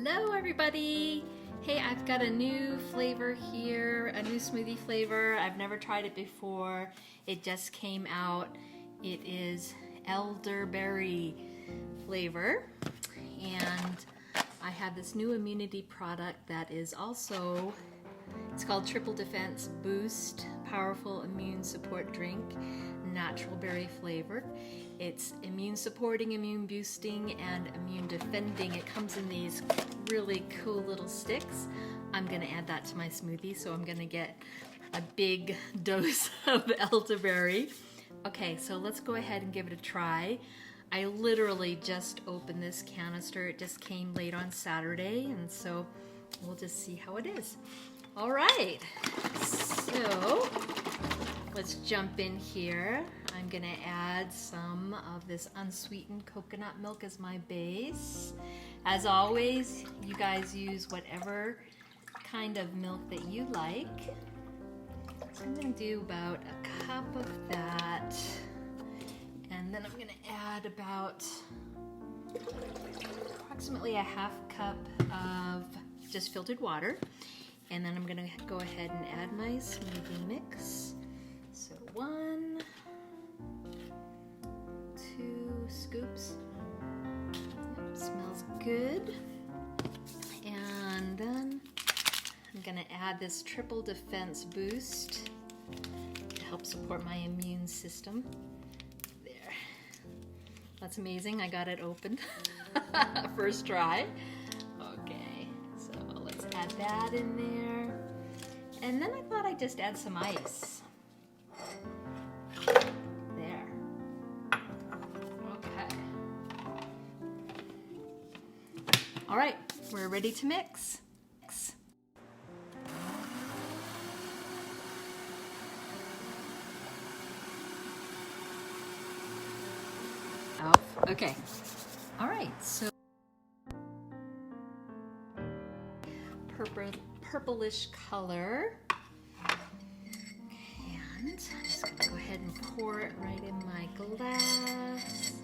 Hello everybody! Hey, I've got a new flavor here, a new smoothie flavor. I've never tried it before. It just came out. It is elderberry flavor. And I have this new immunity product that is also, it's called Triple Defense Boost Powerful Immune Support Drink, natural berry flavored. It's immune supporting, immune boosting, and immune defending. It comes in these really cool little sticks. I'm gonna add that to my smoothie, so I'm gonna get a big dose of elderberry. Okay, so let's go ahead and give it a try. I literally just opened this canister. It just came late on Saturday, and so we'll just see how it is. All right, so let's jump in here. I'm gonna add some of this unsweetened coconut milk as my base. As always, you guys use whatever kind of milk that you like. So I'm gonna do about a cup of that. And then I'm gonna add about approximately a half cup of just filtered water. And then I'm gonna go ahead and add my smoothie mix. So 1, 2 scoops. Yep, smells good. And then I'm gonna add this Triple Defense Boost to help support my immune system. There. That's amazing, I got it open. First try. Okay, so let's add that in there. And then I thought I'd just add some ice. There. Okay. All right, we're ready to mix. Okay. All right, so purplish color. And I'm just gonna go ahead and pour it right in my glass.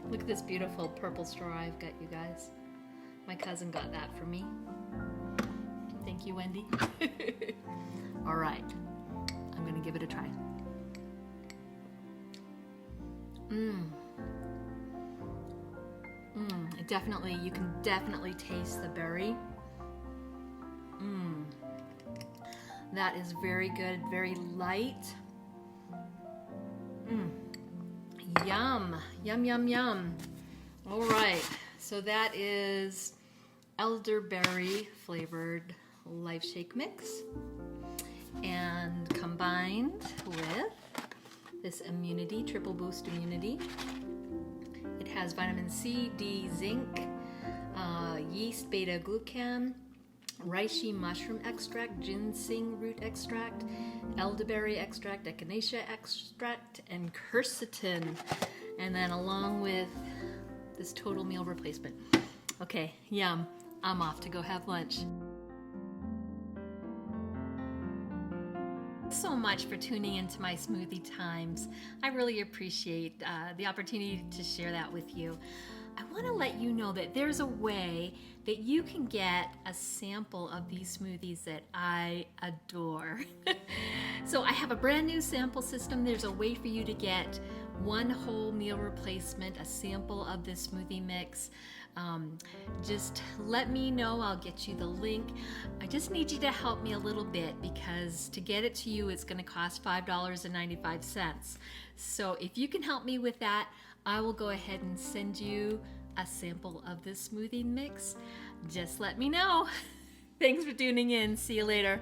Look at this beautiful purple straw I've got, you guys. My cousin got that for me. Thank you, Wendy. All right, I'm gonna give it a try. Definitely, you can definitely taste the berry. That is very good, very light. Yum, yum, yum, yum. All right, so that is elderberry flavored Life Shake Mix. And combined with this immunity, Triple Boost Immunity. It has vitamin C, D, zinc, yeast beta-glucan, reishi mushroom extract, ginseng root extract, elderberry extract, echinacea extract, and quercetin. And then along with this total meal replacement. Okay, yum. I'm off to go have lunch. Thanks so much for tuning into my Smoothie Times. I really appreciate the opportunity to share that with you. I want to let you know that there's a way that you can get a sample of these smoothies that I adore. So I have a brand new sample system. There's a way for you to get one whole meal replacement, a sample of this smoothie mix. Just let me know, I'll get you the link. I just need you to help me a little bit because to get it to you, it's gonna cost $5.95. So if you can help me with that, I will go ahead and send you a sample of this smoothie mix. Just let me know. Thanks for tuning in. See you later.